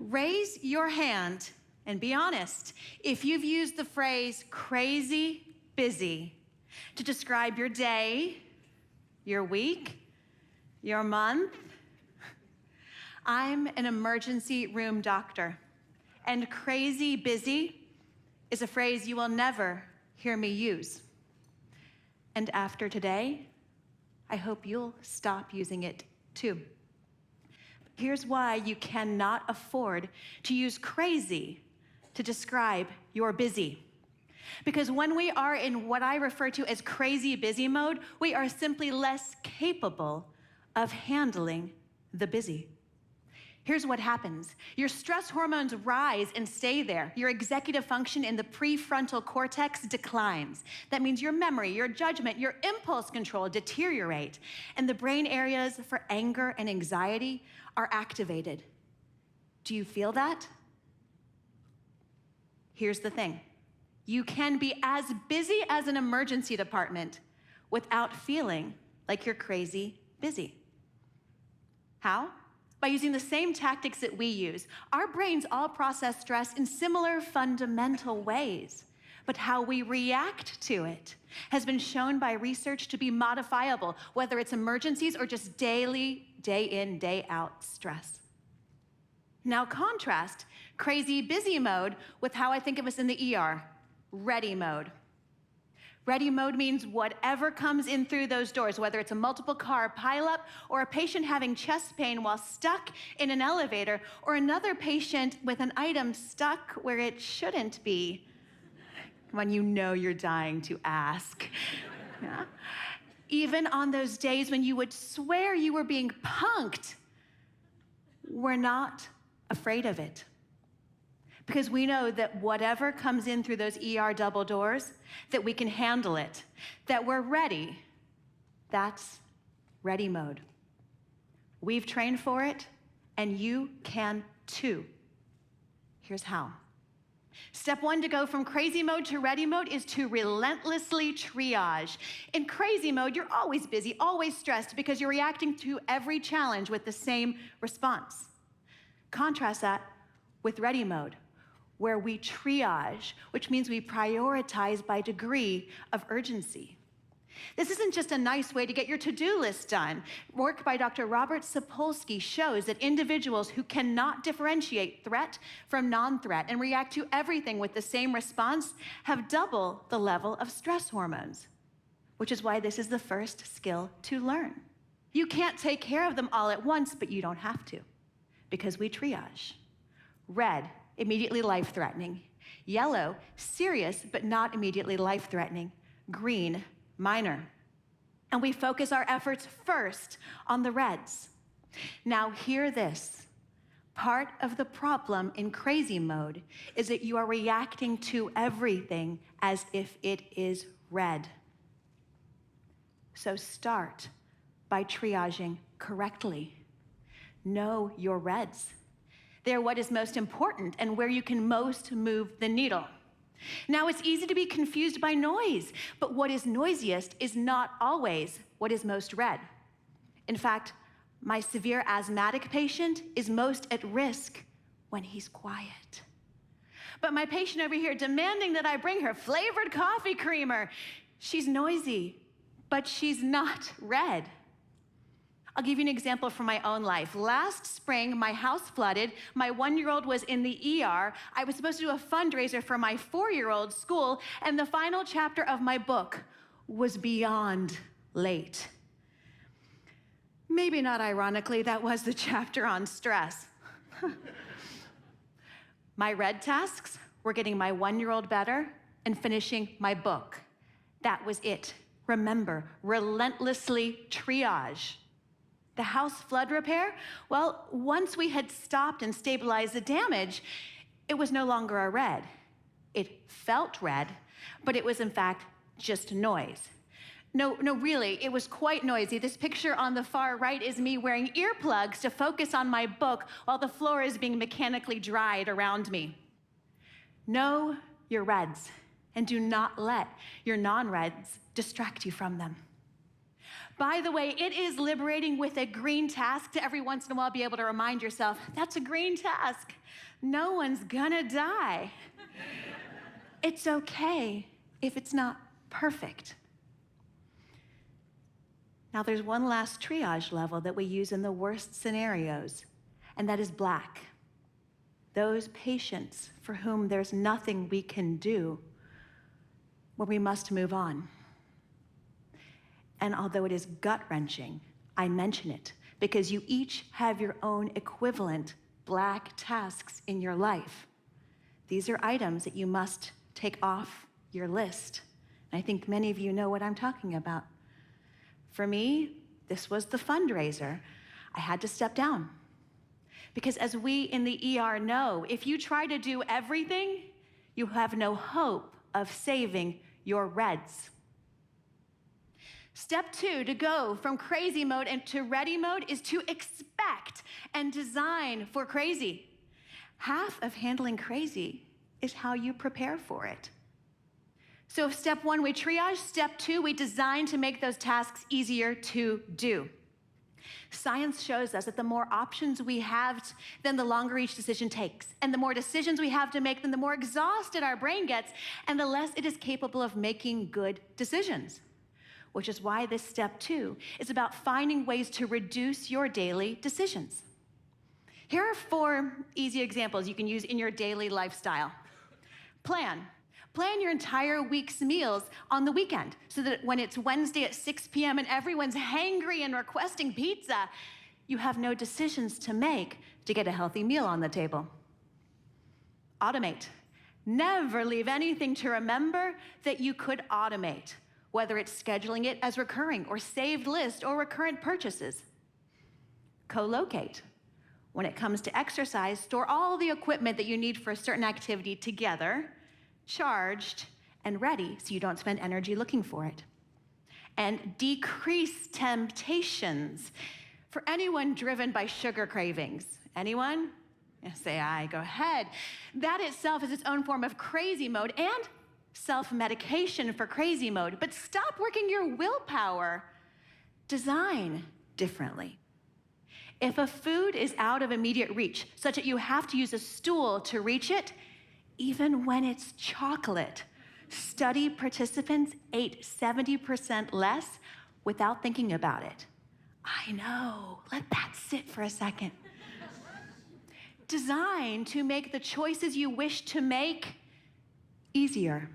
Raise your hand and be honest if you've used the phrase crazy busy to describe your day, your week, your month. I'm an emergency room doctor, and crazy busy is a phrase you will never hear me use. And after today, I hope you'll stop using it too. Here's why you cannot afford to use crazy to describe your busy. Because when we are in what I refer to as crazy busy mode, we are simply less capable of handling the busy. Here's what happens. Your stress hormones rise and stay there. Your executive function in the prefrontal cortex declines. That means your memory, your judgment, your impulse control deteriorate. And the brain areas for anger and anxiety are activated. Do you feel that? Here's the thing. You can be as busy as an emergency department without feeling like you're crazy busy. How? By using the same tactics that we use. Our brains all process stress in similar fundamental ways, but how we react to it has been shown by research to be modifiable, whether it's emergencies or just daily, day in, day out stress. Now contrast crazy busy mode with how I think of us in the ER, ready mode. Ready mode means whatever comes in through those doors, whether it's a multiple car pileup or a patient having chest pain while stuck in an elevator, or another patient with an item stuck where it shouldn't be. When you know you're dying to ask. Yeah. Even on those days when you would swear you were being punked, we're not afraid of it. Because we know that whatever comes in through those ER double doors, that we can handle it, that we're ready. That's ready mode. We've trained for it, and you can too. Here's how. Step one to go from crazy mode to ready mode is to relentlessly triage. In crazy mode, you're always busy, always stressed, because you're reacting to every challenge with the same response. Contrast that with ready mode, where we triage, which means we prioritize by degree of urgency. This isn't just a nice way to get your to-do list done. Work by Dr. Robert Sapolsky shows that individuals who cannot differentiate threat from non-threat and react to everything with the same response have double the level of stress hormones, which is why this is the first skill to learn. You can't take care of them all at once, but you don't have to, because we triage. Red, immediately life-threatening. Yellow, serious but not immediately life-threatening. Green, minor. And we focus our efforts first on the reds. Now hear this. Part of the problem in crazy mode is that you are reacting to everything as if it is red. So start by triaging correctly. Know your reds. They're what is most important and where you can most move the needle. Now, it's easy to be confused by noise, but what is noisiest is not always what is most red. In fact, my severe asthmatic patient is most at risk when he's quiet. But my patient over here demanding that I bring her flavored coffee creamer, she's noisy, but she's not red. I'll give you an example from my own life. Last spring, my house flooded. My 1-year-old was in the ER. I was supposed to do a fundraiser for my 4-year-old's school, and the final chapter of my book was beyond late. Maybe not ironically, that was the chapter on stress. My red tasks were getting my 1-year-old better and finishing my book. That was it. Remember, relentlessly triage. The house flood repair, well, once we had stopped and stabilized the damage, it was no longer a red. It felt red, but it was in fact just noise. No, really, it was quite noisy. This picture on the far right is me wearing earplugs to focus on my book while the floor is being mechanically dried around me. Know your reds, and do not let your non-reds distract you from them. By the way, it is liberating with a green task to every once in a while be able to remind yourself, that's a green task. No one's gonna die. It's okay if it's not perfect. Now, there's one last triage level that we use in the worst scenarios, and that is black. Those patients for whom there's nothing we can do, where we must move on. And although it is gut-wrenching, I mention it because you each have your own equivalent black tasks in your life. These are items that you must take off your list. And I think many of you know what I'm talking about. For me, this was the fundraiser. I had to step down. Because as we in the ER know, if you try to do everything, you have no hope of saving your reds. Step 2, to go from crazy mode into ready mode, is to expect and design for crazy. Half of handling crazy is how you prepare for it. So if step 1, we triage, step 2, we design to make those tasks easier to do. Science shows us that the more options we have, then the longer each decision takes. And the more decisions we have to make, then the more exhausted our brain gets, and the less it is capable of making good decisions. Which is why this step 2 is about finding ways to reduce your daily decisions. Here are 4 easy examples you can use in your daily lifestyle. Plan. Plan your entire week's meals on the weekend so that when it's Wednesday at 6 p.m. and everyone's hangry and requesting pizza, you have no decisions to make to get a healthy meal on the table. Automate. Never leave anything to remember that you could automate, whether it's scheduling it as recurring or saved list or recurrent purchases. Co-locate. When it comes to exercise, store all the equipment that you need for a certain activity together, charged and ready so you don't spend energy looking for it. And decrease temptations. For anyone driven by sugar cravings, anyone? Yeah, say aye, go ahead. That itself is its own form of crazy mode and self-medication for crazy mode. But stop working your willpower. Design differently. If a food is out of immediate reach, such that you have to use a stool to reach it, even when it's chocolate, study participants ate 70% less without thinking about it. I know, let that sit for a second. Design to make the choices you wish to make easier.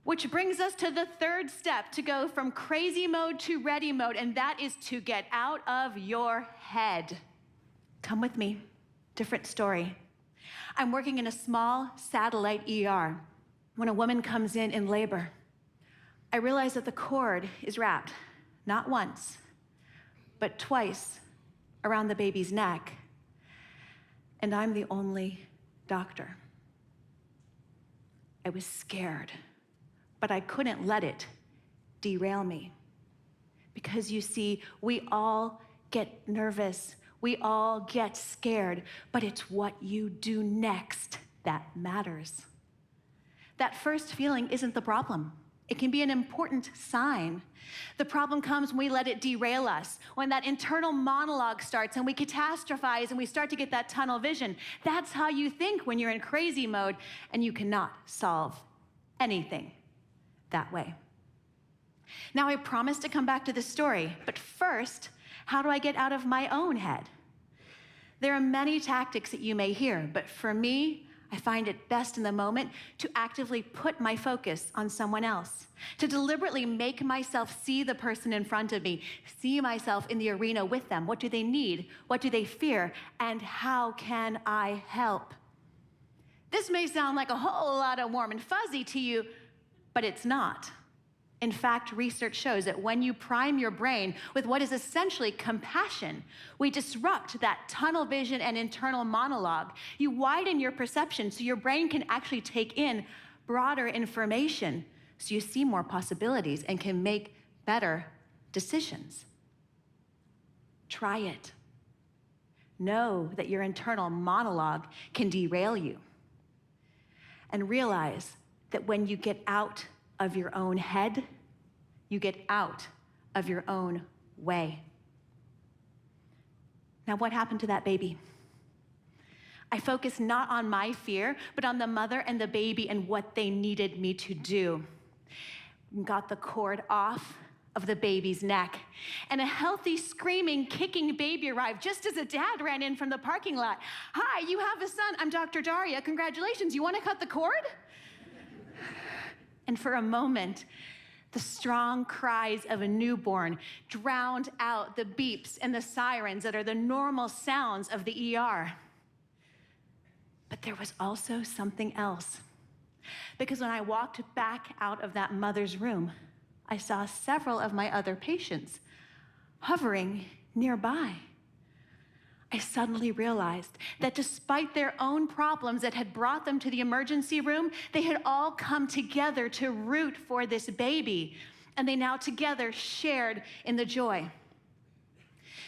Which brings us to the 3rd step, to go from crazy mode to ready mode, and that is to get out of your head. Come with me, different story. I'm working in a small satellite ER when a woman comes in labor. I realize that the cord is wrapped, not once, but twice around the baby's neck, and I'm the only doctor. I was scared, but I couldn't let it derail me. Because you see, we all get nervous, we all get scared, but it's what you do next that matters. That first feeling isn't the problem. It can be an important sign. The problem comes when we let it derail us, when that internal monologue starts and we catastrophize and we start to get that tunnel vision. That's how you think when you're in crazy mode, and you cannot solve anything that way. Now, I promise to come back to this story, but first, how do I get out of my own head? There are many tactics that you may hear, but for me, I find it best in the moment to actively put my focus on someone else, to deliberately make myself see the person in front of me, see myself in the arena with them. What do they need? What do they fear? And how can I help? This may sound like a whole lot of warm and fuzzy to you, but it's not. In fact, research shows that when you prime your brain with what is essentially compassion, we disrupt that tunnel vision and internal monologue. You widen your perception so your brain can actually take in broader information, so you see more possibilities and can make better decisions. Try it. Know that your internal monologue can derail you. And realize that when you get out of your own head, you get out of your own way. Now, what happened to that baby? I focused not on my fear, but on the mother and the baby and what they needed me to do. Got the cord off of the baby's neck, and a healthy, screaming, kicking baby arrived just as a dad ran in from the parking lot. "Hi, you have a son. I'm Dr. Daria. Congratulations. You want to cut the cord?" And for a moment, the strong cries of a newborn drowned out the beeps and the sirens that are the normal sounds of the ER. But there was also something else. Because when I walked back out of that mother's room, I saw several of my other patients hovering nearby. I suddenly realized that despite their own problems that had brought them to the emergency room, they had all come together to root for this baby, and they now together shared in the joy.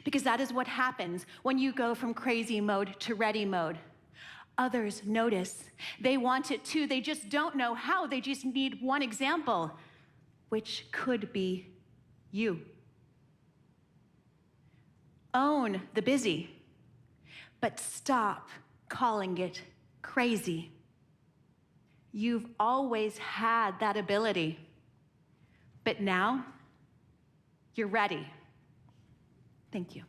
Because that is what happens when you go from crazy mode to ready mode. Others notice. They want it too. They just don't know how. They just need one example, which could be you. Own the busy, but stop calling it crazy. You've always had that ability, but now you're ready. Thank you.